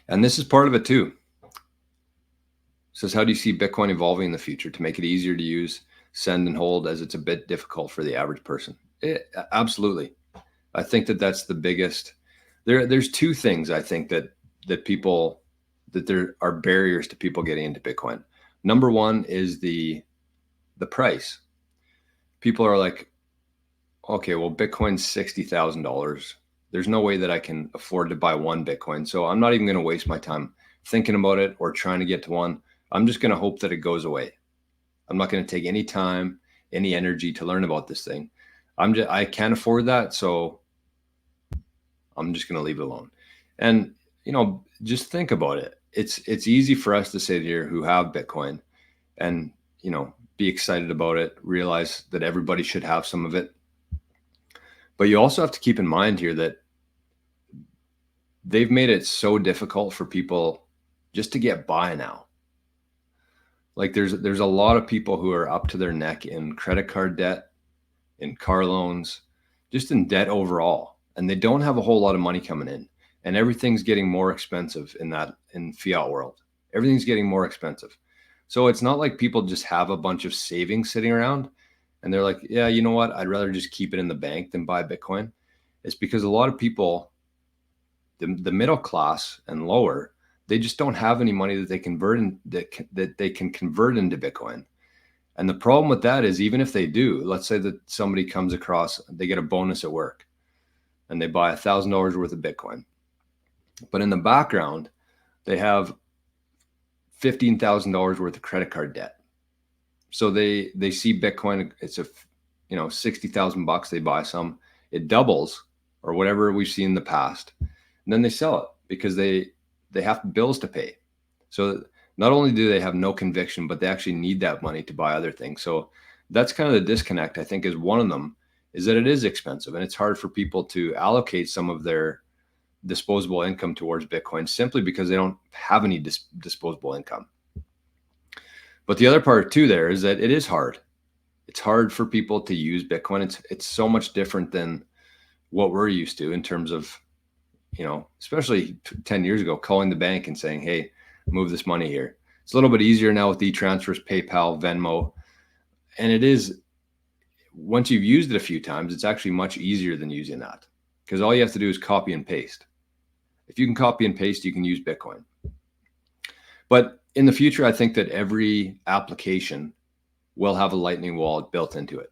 And this is part of it too. It says, how do you see Bitcoin evolving in the future to make it easier to use, send, and hold, as it's a bit difficult for the average person? Absolutely. I think that that's the biggest. There's two things I think that people that there are barriers to people getting into Bitcoin. Number one is the price. People are like, okay, well, Bitcoin's $60,000. There's no way that I can afford to buy one Bitcoin. So I'm not even going to waste my time thinking about it or trying to get to one. I'm just going to hope that it goes away. I'm not going to take any time, any energy to learn about this thing. I can't afford that. So I'm just going to leave it alone. And, just think about it. It's easy for us to sit here who have Bitcoin and, be excited about it, realize that everybody should have some of it. But you also have to keep in mind here that they've made it so difficult for people just to get by now. Like there's a lot of people who are up to their neck in credit card debt, in car loans, just in debt overall, and they don't have a whole lot of money coming in, and everything's getting more expensive in fiat world. Everything's getting more expensive. So it's not like people just have a bunch of savings sitting around and they're like, yeah, you know what? I'd rather just keep it in the bank than buy Bitcoin. It's because a lot of people, the middle class and lower, they just don't have any money that they convert in, that they can convert into Bitcoin. And the problem with that is, even if they do, let's say that somebody comes across, they get a bonus at work and they buy $1,000 worth of Bitcoin, but in the background, they have $15,000 worth of credit card debt. So they see Bitcoin, it's a, 60,000 bucks. They buy some, it doubles or whatever we've seen in the past. And then they sell it because they have bills to pay. So not only do they have no conviction, but they actually need that money to buy other things. So that's kind of the disconnect, I think, is one of them, is that it is expensive and it's hard for people to allocate some of their disposable income towards Bitcoin simply because they don't have any disposable income. But the other part too there is that it is hard. It's hard for people to use Bitcoin. It's so much different than what we're used to in terms of, especially 10 years ago, calling the bank and saying, hey, move this money here. It's a little bit easier now with e-transfers, PayPal, Venmo. And it is, once you've used it a few times, it's actually much easier than using that, because all you have to do is copy and paste. If you can copy and paste, you can use Bitcoin. But in the future, I think that every application will have a Lightning wallet built into it.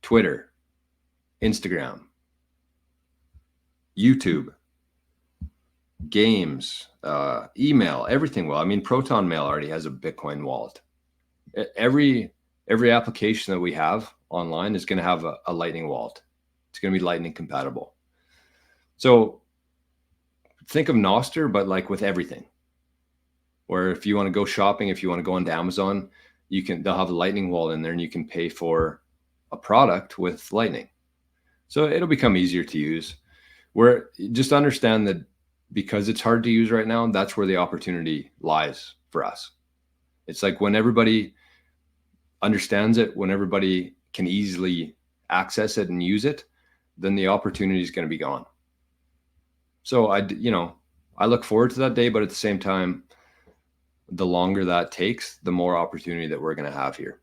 Twitter, Instagram, YouTube, games, email, everything will. I mean, Proton Mail already has a Bitcoin wallet. Every application that we have online is going to have a Lightning wallet. It's going to be Lightning compatible. So think of Nostr, but like with everything. Or if you want to go shopping, if you want to go into Amazon, they'll have a Lightning wallet in there and you can pay for a product with Lightning. So it'll become easier to use. Where just understand that because it's hard to use right now, that's where the opportunity lies for us. It's like when everybody understands it, when everybody can easily access it and use it, then the opportunity is going to be gone. So I look forward to that day, but at the same time, the longer that takes, the more opportunity that we're going to have here.